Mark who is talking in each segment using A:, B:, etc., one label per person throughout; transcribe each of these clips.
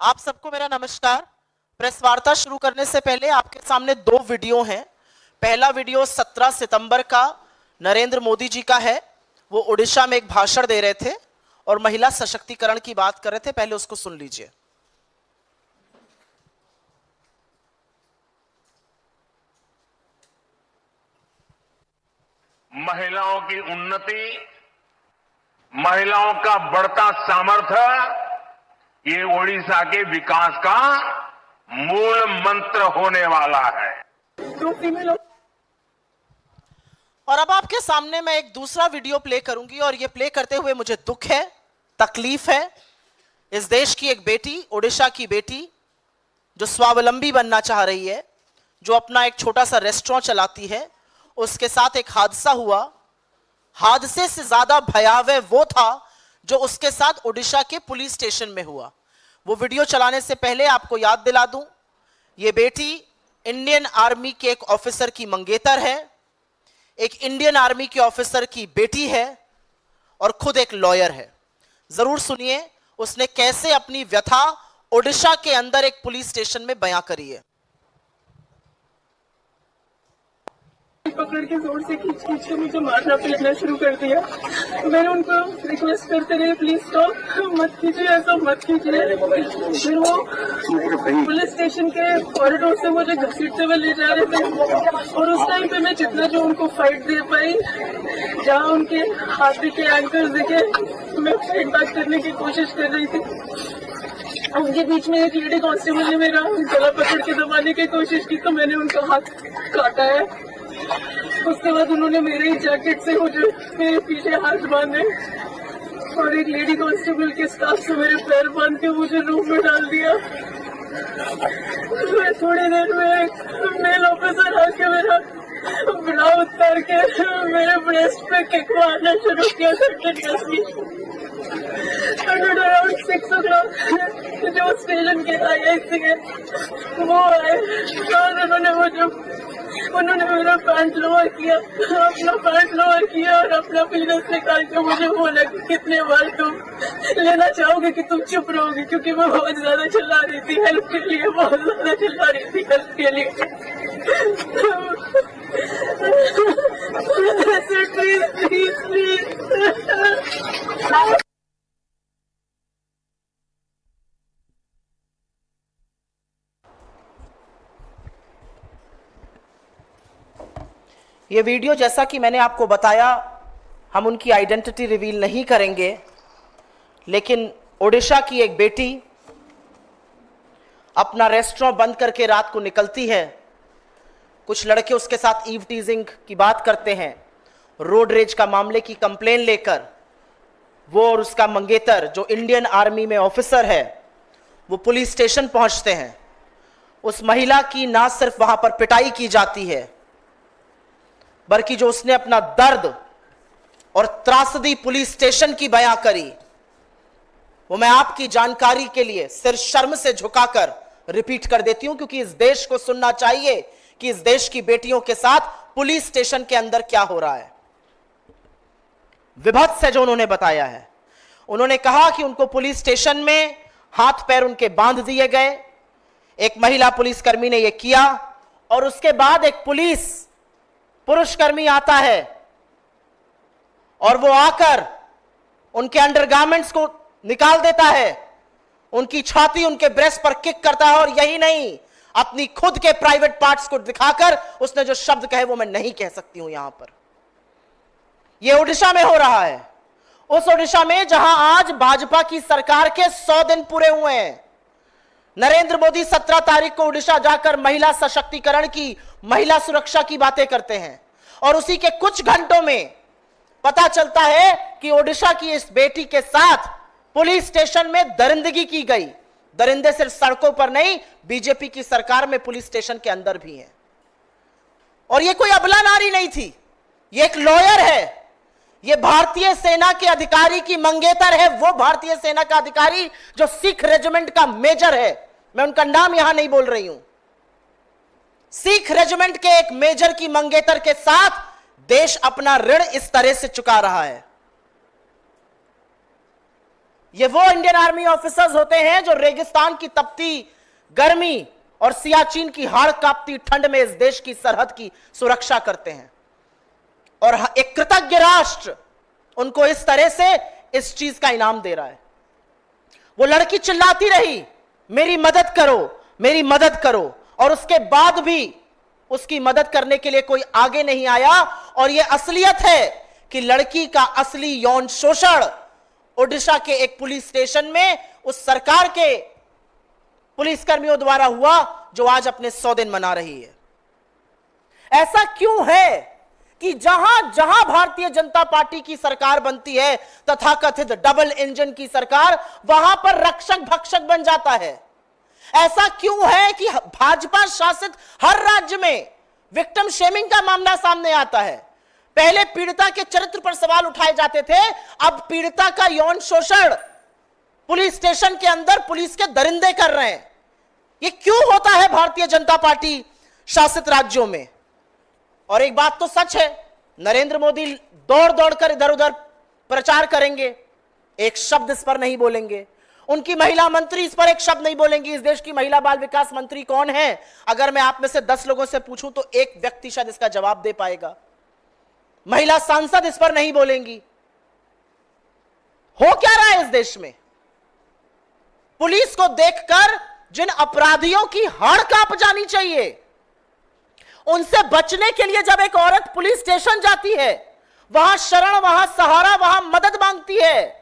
A: आप सबको मेरा नमस्कार। प्रेस वार्ता शुरू करने से पहले आपके सामने दो वीडियो हैं। पहला वीडियो 17 सितंबर का नरेंद्र मोदी जी का है। वो ओडिशा में एक भाषण दे रहे थे और महिला सशक्तिकरण की बात कर रहे थे। पहले उसको सुन लीजिए।
B: महिलाओं की उन्नति, महिलाओं का बढ़ता सामर्थ्य, ये ओडिशा के विकास का मूल मंत्र होने वाला है।
A: और अब आपके सामने मैं एक दूसरा वीडियो प्ले करूंगी और ये प्ले करते हुए मुझे दुख है, तकलीफ है। इस देश की एक बेटी, ओडिशा की बेटी, जो स्वावलंबी बनना चाह रही है, जो अपना एक छोटा सा रेस्टोरेंट चलाती है, उसके साथ एक हादसा हुआ। हादसे से ज्यादा भयावह वो था जो उसके साथ ओडिशा के पुलिस स्टेशन में हुआ। वो वीडियो चलाने से पहले आपको याद दिला दूं, ये बेटी इंडियन आर्मी के एक ऑफिसर की मंगेतर है, एक इंडियन आर्मी के ऑफिसर की बेटी है और खुद एक लॉयर है। जरूर सुनिए उसने कैसे अपनी व्यथा ओडिशा के अंदर एक पुलिस स्टेशन में बयां करी है।
C: पकड़ के जोर से खींच के मुझे मारना पीटना शुरू कर दिया। मैंने उनको रिक्वेस्ट करते रही, प्लीज स्टॉप, मत कीजिए, ऐसा मत कीजिए। फिर वो पुलिस स्टेशन के कॉरिडोर से मुझे घसीटते हुए ले जा रहे थे और उस टाइम पे मैं जितना जो उनको फाइट दे पाई, जहाँ उनके हाथ दिखे, एंकल्स दिखे, मैं फाइट बैक करने की कोशिश कर रही थी। उनके बीच में एक लेडी कांस्टेबल ने मेरा गला पकड़ के दबाने की कोशिश की तो मैंने उनका हाथ काटा है। उसके बाद उन्होंने मेरे ही जैकेट से मुझे मेरे पीछे हाथ बांधे और एक लेडी कांस्टेबल के स्टाफ से मेरे पैर बांध के मुझे रूम में डाल दिया। थोड़ी देर में एक मेल ऑफिसर आके मेरा ब्रा उतार के मेरे ब्रेस्ट पे किक मारना शुरू किया। अराउंड 6 o'clock जो स्टेशन के IIC है वो आए और उन्होंने मेरा पैंट लोअर किया, अपना पैंट लोअर किया और अपना पीनस निकाल के मुझे बोला कि कितने बार तुम लेना चाहोगे कि तुम चुप रहोगे, क्योंकि मैं बहुत ज्यादा चिल्ला रही थी हेल्प के लिए, बहुत ज्यादा चिल्ला रही थी हेल्प के लिए। Please please please.
A: ये वीडियो, जैसा कि मैंने आपको बताया, हम उनकी आइडेंटिटी रिवील नहीं करेंगे, लेकिन ओडिशा की एक बेटी अपना रेस्टोरेंट बंद करके रात को निकलती है। कुछ लड़के उसके साथ ईव टीजिंग की बात करते हैं। रोड रेज का मामले की कंप्लेन लेकर वो और उसका मंगेतर, जो इंडियन आर्मी में ऑफिसर है, वो पुलिस स्टेशन पहुंचते हैं। उस महिला की ना सिर्फ वहां पर पिटाई की जाती है, बल्कि जो उसने अपना दर्द और त्रासदी पुलिस स्टेशन की बयां करी, वो मैं आपकी जानकारी के लिए सिर शर्म से झुकाकर रिपीट कर देती हूं, क्योंकि इस देश को सुनना चाहिए कि इस देश की बेटियों के साथ पुलिस स्टेशन के अंदर क्या हो रहा है। विभत्स है जो उन्होंने बताया है। उन्होंने कहा कि उनको पुलिस स्टेशन में हाथ पैर उनके बांध दिए गए। एक महिला पुलिसकर्मी ने यह किया और उसके बाद एक पुरुषकर्मी आता है और वो आकर उनके अंडरगारमेंट्स को निकाल देता है, उनकी छाती, उनके ब्रेस्ट पर किक करता है। और यही नहीं, अपनी खुद के प्राइवेट पार्ट्स को दिखाकर उसने जो शब्द कहे वो मैं नहीं कह सकती हूं यहां पर। यह ओडिशा में हो रहा है, उस ओडिशा में जहां आज भाजपा की सरकार के 100 दिन पूरे हुए हैं। नरेंद्र मोदी 17 तारीख को ओडिशा जाकर महिला सशक्तिकरण की, महिला सुरक्षा की बातें करते हैं और उसी के कुछ घंटों में पता चलता है कि ओडिशा की इस बेटी के साथ पुलिस स्टेशन में दरिंदगी की गई। दरिंदे सिर्फ सड़कों पर नहीं, बीजेपी की सरकार में पुलिस स्टेशन के अंदर भी हैं। और यह कोई अबला नारी नहीं थी, यह एक लॉयर है, यह भारतीय सेना के अधिकारी की मंगेतर है। वो भारतीय सेना का अधिकारी जो सिख रेजिमेंट का मेजर है, मैं उनका नाम यहां नहीं बोल रही हूं। सिख रेजिमेंट के एक मेजर की मंगेतर के साथ देश अपना ऋण इस तरह से चुका रहा है। ये वो इंडियन आर्मी ऑफिसर्स होते हैं जो रेगिस्तान की तपती गर्मी और सियाचिन की हाड़ कांपती ठंड में इस देश की सरहद की सुरक्षा करते हैं। और एक कृतज्ञ राष्ट्र उनको इस तरह से इस चीज का इनाम दे रहा है। वो लड़की चिल्लाती रही, मेरी मदद करो, मेरी मदद करो, और उसके बाद भी उसकी मदद करने के लिए कोई आगे नहीं आया। और यह असलियत है कि लड़की का असली यौन शोषण ओडिशा के एक पुलिस स्टेशन में उस सरकार के पुलिसकर्मियों द्वारा हुआ जो आज अपने 100 दिन मना रही है। ऐसा क्यों है कि जहां जहां भारतीय जनता पार्टी की सरकार बनती है, तथाकथित डबल इंजन की सरकार, वहां पर रक्षक भक्षक बन जाता है? ऐसा क्यों है कि भाजपा शासित हर राज्य में विक्टिम शेमिंग का मामला सामने आता है? पहले पीड़िता के चरित्र पर सवाल उठाए जाते थे, अब पीड़िता का यौन शोषण पुलिस स्टेशन के अंदर पुलिस के दरिंदे कर रहे हैं। ये क्यों होता है भारतीय जनता पार्टी शासित राज्यों में? और एक बात तो सच है, नरेंद्र मोदी दौड़ दौड़ कर इधर उधर प्रचार करेंगे, एक शब्द इस पर नहीं बोलेंगे। उनकी महिला मंत्री इस पर एक शब्द नहीं बोलेंगी। इस देश की महिला बाल विकास मंत्री कौन है? अगर मैं आप में से 10 लोगों से पूछूं तो एक व्यक्ति शायद इसका जवाब दे पाएगा। महिला सांसद इस पर नहीं बोलेंगी। हो क्या रहा है इस देश में? पुलिस को देखकर जिन अपराधियों की हाड़ कांप जानी चाहिए, उनसे बचने के लिए जब एक औरत पुलिस स्टेशन जाती है, वहां शरण, वहां सहारा, वहां मदद मांगती है,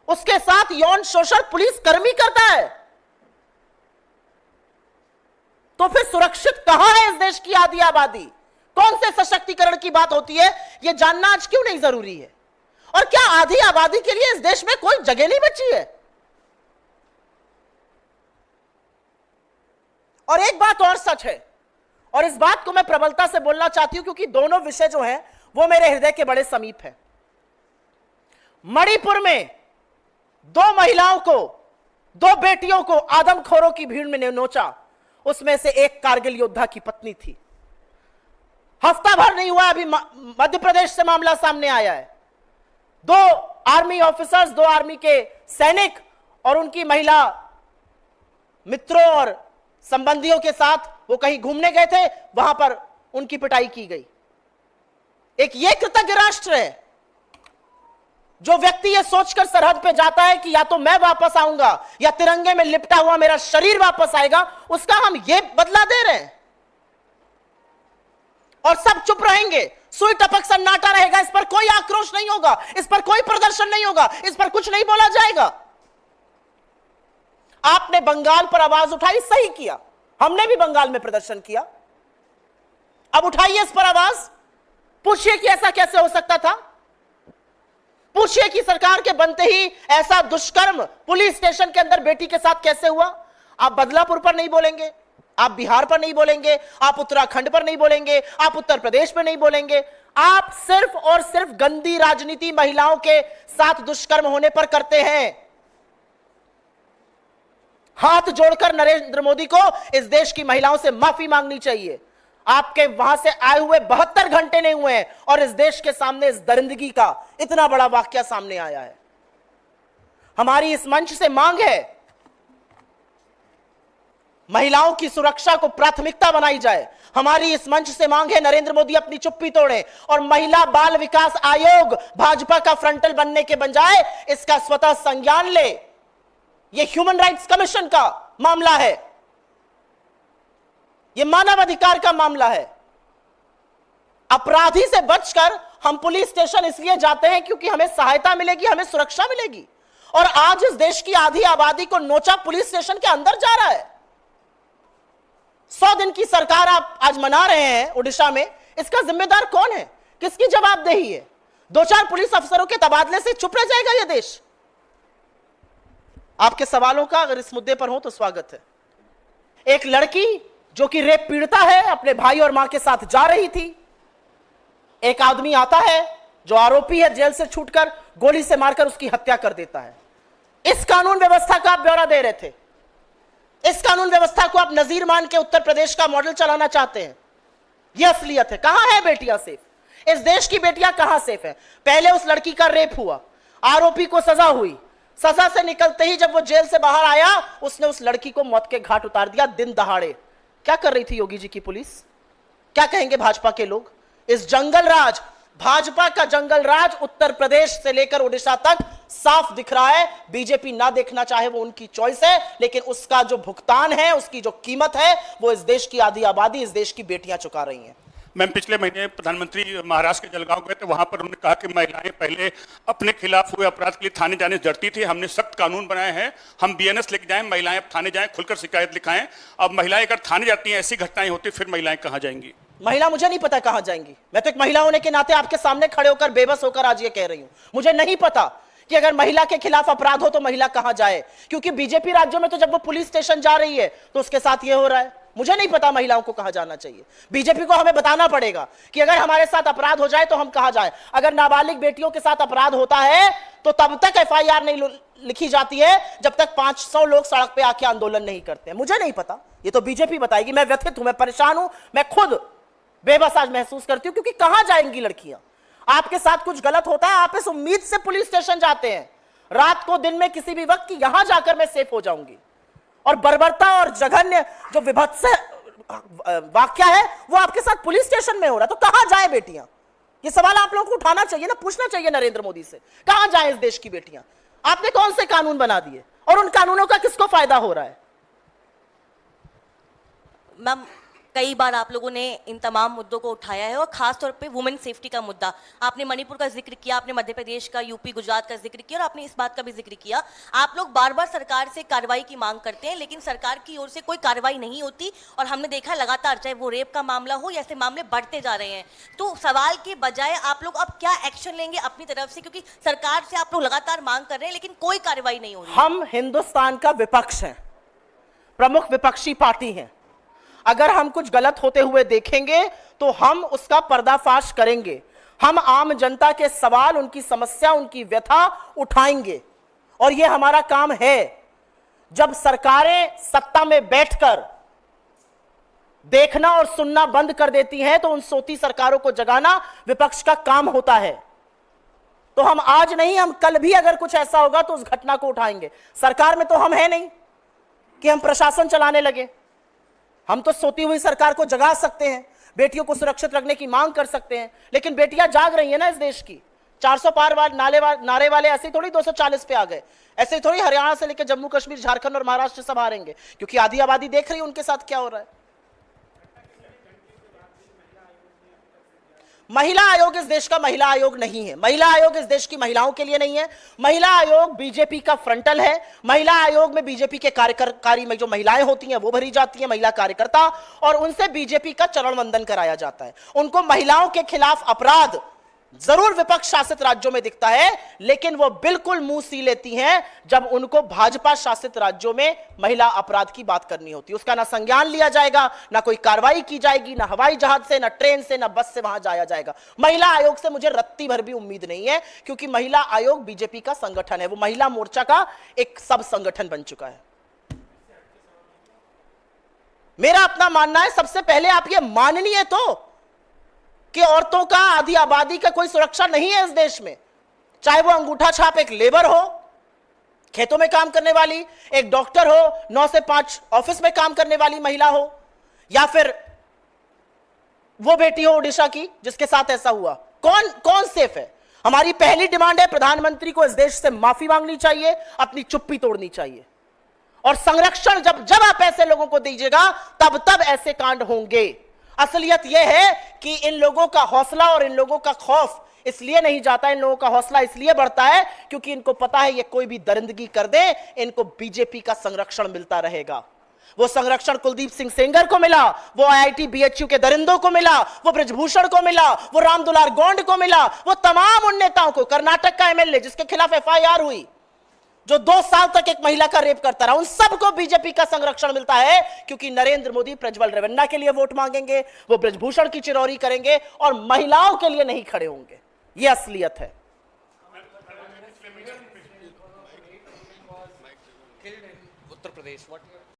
A: उसके साथ यौन शोषण पुलिस कर्मी करता है, तो फिर सुरक्षित कहां है इस देश की आधी आबादी? कौन से सशक्तिकरण की बात होती है, यह जानना आज क्यों नहीं जरूरी है? और क्या आधी आबादी के लिए इस देश में कोई जगह नहीं बची है? और एक बात और सच है, और इस बात को मैं प्रबलता से बोलना चाहती हूं क्योंकि दोनों विषय जो हैं वो मेरे हृदय के बड़े समीप हैं। मणिपुर में 2 महिलाओं को, 2 बेटियों को आदमखोरों की भीड़ में नोचा। उसमें से एक कारगिल योद्धा की पत्नी थी। हफ्ता भर नहीं हुआ, अभी मध्य प्रदेश से मामला सामने आया है। 2 आर्मी ऑफिसर्स, 2 आर्मी के सैनिक और उनकी महिला मित्रों और संबंधियों के साथ वो कहीं घूमने गए थे, वहां पर उनकी पिटाई की गई। एक ये कृतज्ञ राष्ट्र है जो व्यक्ति ये सोचकर सरहद पे जाता है कि या तो मैं वापस आऊंगा या तिरंगे में लिपटा हुआ मेरा शरीर वापस आएगा, उसका हम ये बदला दे रहे हैं। और सब चुप रहेंगे, सुई टपक सन्नाटा रहेगा, इस पर कोई आक्रोश नहीं होगा, इस पर कोई प्रदर्शन नहीं होगा, इस पर कुछ नहीं बोला जाएगा। आपने बंगाल पर आवाज उठाई, सही किया, हमने भी बंगाल में प्रदर्शन किया। अब उठाइए इस पर आवाज, पूछिए कि ऐसा कैसे हो सकता था। पूछिए कि सरकार के बनते ही ऐसा दुष्कर्म पुलिस स्टेशन के अंदर बेटी के साथ कैसे हुआ। आप बदलापुर पर नहीं बोलेंगे, आप बिहार पर नहीं बोलेंगे, आप उत्तराखंड पर नहीं बोलेंगे, आप उत्तर प्रदेश पर नहीं बोलेंगे। आप सिर्फ और सिर्फ गंदी राजनीति महिलाओं के साथ दुष्कर्म होने पर करते हैं। हाथ जोड़कर नरेंद्र मोदी को इस देश की महिलाओं से माफी मांगनी चाहिए। आपके वहां से आए हुए 72 घंटे नहीं हुए हैं और इस देश के सामने इस दरिंदगी का इतना बड़ा वाकया सामने आया है। हमारी इस मंच से मांग है, महिलाओं की सुरक्षा को प्राथमिकता बनाई जाए। हमारी इस मंच से मांग है, नरेंद्र मोदी अपनी चुप्पी तोड़े और महिला बाल विकास आयोग भाजपा का फ्रंटल बनने के बजाय इसका स्वतः संज्ञान ले। यह ह्यूमन राइट्स कमीशन का मामला है, यह मानव अधिकार का मामला है। अपराधी से बचकर हम पुलिस स्टेशन इसलिए जाते हैं क्योंकि हमें सहायता मिलेगी, हमें सुरक्षा मिलेगी। और आज इस देश की आधी आबादी को नोचा पुलिस स्टेशन के अंदर जा रहा है। 100 दिन की सरकार आप आज मना रहे हैं उड़ीसा में, इसका जिम्मेदार कौन है? किसकी जवाबदेही है? 2-4 पुलिस अफसरों के तबादले से चुप रह जाएगा यह देश? आपके सवालों का अगर इस मुद्दे पर हो तो स्वागत है। एक लड़की जो कि रेप पीड़िता है, अपने भाई और मां के साथ जा रही थी। एक आदमी आता है जो आरोपी है, जेल से छूटकर गोली से मारकर उसकी हत्या कर देता है। इस कानून व्यवस्था का आप ब्यौरा दे रहे थे। इस कानून व्यवस्था को आप नजीर मान के उत्तर प्रदेश का मॉडल चलाना चाहते हैं। यह असलियत है। कहां है बेटियां सेफ? इस देश की बेटियां कहां सेफ है? पहले उस लड़की का रेप हुआ, आरोपी को सजा हुई, सजा से निकलते ही जब वो जेल से बाहर आया, उसने उस लड़की को मौत के घाट उतार दिया दिन दहाड़े। क्या कर रही थी योगी जी की पुलिस? क्या कहेंगे भाजपा के लोग? इस जंगल राज, भाजपा का जंगल राज उत्तर प्रदेश से लेकर उड़ीसा तक साफ दिख रहा है। बीजेपी ना देखना चाहे वो उनकी चॉइस है, लेकिन उसका जो भुगतान है, उसकी जो कीमत है, वो इस देश की आधी आबादी, इस देश की बेटियां चुका रही हैं।
D: मैम, पिछले महीने प्रधानमंत्री महाराष्ट्र के जलगांव गए थे, वहां पर उन्होंने कहा कि महिलाएं पहले अपने खिलाफ हुए अपराध के लिए थाने जाने से डरती थी। हमने सख्त कानून बनाए हैं, हम बीएनएस लेके जाएं, महिलाएं अब थाने जाएं, खुलकर शिकायत लिखाएं। अब महिलाएं अगर थाने जाती हैं, ऐसी घटनाएं होती, फिर महिलाएं कहां जाएंगी?
A: महिला मुझे नहीं पता कहां जाएंगी। मैं तो एक महिला होने के नाते आपके सामने खड़े होकर बेबस होकर आज ये कह रही हूं, मुझे नहीं पता कि अगर महिला के खिलाफ अपराध हो तो महिला कहां जाए, क्योंकि बीजेपी राज्यों में तो जब वो पुलिस स्टेशन जा रही है तो उसके साथ ये हो रहा है। मुझे नहीं पता महिलाओं को कहां जाना चाहिए। बीजेपी को हमें बताना पड़ेगा कि अगर हमारे साथ अपराध हो जाए तो हम कहां जाएं। अगर नाबालिग बेटियों के साथ अपराध होता है तो तब तक एफआईआर नहीं लिखी जाती है जब तक 500 लोग सड़क पे आके आंदोलन नहीं करते हैं। मुझे नहीं पता, ये तो बीजेपी बताएगी। मैं व्यथित हूं, मैं परेशान हूं, मैं खुद बेबस आज महसूस करती हूं, क्योंकि कहां जाएंगी लड़कियां? आपके साथ कुछ गलत होता है, आप इस उम्मीद से पुलिस स्टेशन जाते हैं रात को, दिन में, किसी भी वक्त कि यहां जाकर मैं सेफ हो जाऊंगी। और बर्बरता और जघन्य जो विभत्स वाक्य है वो आपके साथ पुलिस स्टेशन में हो रहा है। तो कहां जाए बेटियां? ये सवाल आप लोगों को उठाना चाहिए ना, पूछना चाहिए नरेंद्र मोदी से, कहां जाए इस देश की बेटियां? आपने कौन से कानून बना दिए और उन कानूनों का किसको फायदा हो रहा है?
E: मैम, कई बार आप लोगों ने इन तमाम मुद्दों को उठाया है, और खास तौर पे वुमेन सेफ्टी का मुद्दा। आपने मणिपुर का जिक्र किया, आपने मध्य प्रदेश का, यूपी, गुजरात का जिक्र किया, और आपने इस बात का भी जिक्र किया। आप लोग बार बार सरकार से कार्रवाई की मांग करते हैं, लेकिन सरकार की ओर से कोई कार्रवाई नहीं होती, और हमने देखा लगातार, चाहे वो रेप का मामला हो या ऐसे मामले बढ़ते जा रहे हैं। तो सवाल के बजाय आप लोग अब क्या एक्शन लेंगे अपनी तरफ से, क्योंकि सरकार से आप लोग लगातार मांग कर रहे हैं लेकिन कोई कार्रवाई नहीं हो रही?
A: हम हिंदुस्तान का विपक्ष हैं, प्रमुख विपक्षी पार्टी हैं। अगर हम कुछ गलत होते हुए देखेंगे तो हम उसका पर्दाफाश करेंगे। हम आम जनता के सवाल, उनकी समस्या, उनकी व्यथा उठाएंगे, और यह हमारा काम है। जब सरकारें सत्ता में बैठकर देखना और सुनना बंद कर देती हैं तो उन सोती सरकारों को जगाना विपक्ष का काम होता है। तो हम आज नहीं, हम कल भी अगर कुछ ऐसा होगा तो उस घटना को उठाएंगे। सरकार में तो हम हैं नहीं कि हम प्रशासन चलाने लगे। हम तो सोती हुई सरकार को जगा सकते हैं, बेटियों को सुरक्षित रखने की मांग कर सकते हैं, लेकिन बेटियां जाग रही है ना इस देश की। 400 पार नारे वाले ऐसे थोड़ी 240 पे आ गए, ऐसे थोड़ी हरियाणा से लेकर जम्मू कश्मीर, झारखंड और महाराष्ट्र सब हारेंगे, क्योंकि आधी आबादी देख रही है उनके साथ क्या हो रहा है। महिला आयोग इस देश का महिला आयोग नहीं है। महिला आयोग इस देश की महिलाओं के लिए नहीं है। महिला आयोग बीजेपी का फ्रंटल है। महिला आयोग में बीजेपी के कार्यकारी में जो महिलाएं होती हैं वो भरी जाती हैं, महिला कार्यकर्ता, और उनसे बीजेपी का चरण वंदन कराया जाता है। उनको महिलाओं के खिलाफ अपराध जरूर विपक्ष शासित राज्यों में दिखता है, लेकिन वो बिल्कुल मुंह सी लेती हैं जब उनको भाजपा शासित राज्यों में महिला अपराध की बात करनी होती है। उसका ना संज्ञान लिया जाएगा, ना कोई कार्रवाई की जाएगी, ना हवाई जहाज से, ना ट्रेन से, ना बस से वहां जाया जाएगा। महिला आयोग से मुझे रत्ती भर भी उम्मीद नहीं है, क्योंकि महिला आयोग बीजेपी का संगठन है, वो महिला मोर्चा का एक सब संगठन बन चुका है। मेरा अपना मानना है, सबसे पहले आप ये माननीय तो कि औरतों का, आधी आबादी का कोई सुरक्षा नहीं है इस देश में। चाहे वो अंगूठा छाप एक लेबर हो, खेतों में काम करने वाली, एक डॉक्टर हो, 9 से 5 ऑफिस में काम करने वाली महिला हो, या फिर वो बेटी हो उड़ीसा की जिसके साथ ऐसा हुआ। कौन सेफ है? हमारी पहली डिमांड है, प्रधानमंत्री को इस देश से माफी मांगनी चाहिए, अपनी चुप्पी तोड़नी चाहिए, और संरक्षण जब आप ऐसे लोगों को दीजिएगा तब ऐसे कांड होंगे। असलियत यह है कि इन लोगों का हौसला और इन लोगों का खौफ इसलिए नहीं जाता, इन लोगों का हौसला इसलिए बढ़ता है क्योंकि इनको पता है ये कोई भी दरिंदगी कर दे, इनको बीजेपी का संरक्षण मिलता रहेगा। वो संरक्षण कुलदीप सिंह सेंगर को मिला, वो आईआईटी बीएचयू के दरिंदों को मिला, वो ब्रजभूषण को मिला, वो रामदुलार गोंड को मिला, वो तमाम उन नेताओं को, कर्नाटक का एमएलए जिसके खिलाफ एफआईआर हुई, जो 2 साल तक एक महिला का रेप करता रहा, उन सबको बीजेपी का संरक्षण मिलता है क्योंकि नरेंद्र मोदी प्रज्वल रेवन्ना के लिए वोट मांगेंगे, वो ब्रजभूषण की चिरौरी करेंगे और महिलाओं के लिए नहीं खड़े होंगे। यह असलियत है।
F: उत्तर प्रदेश,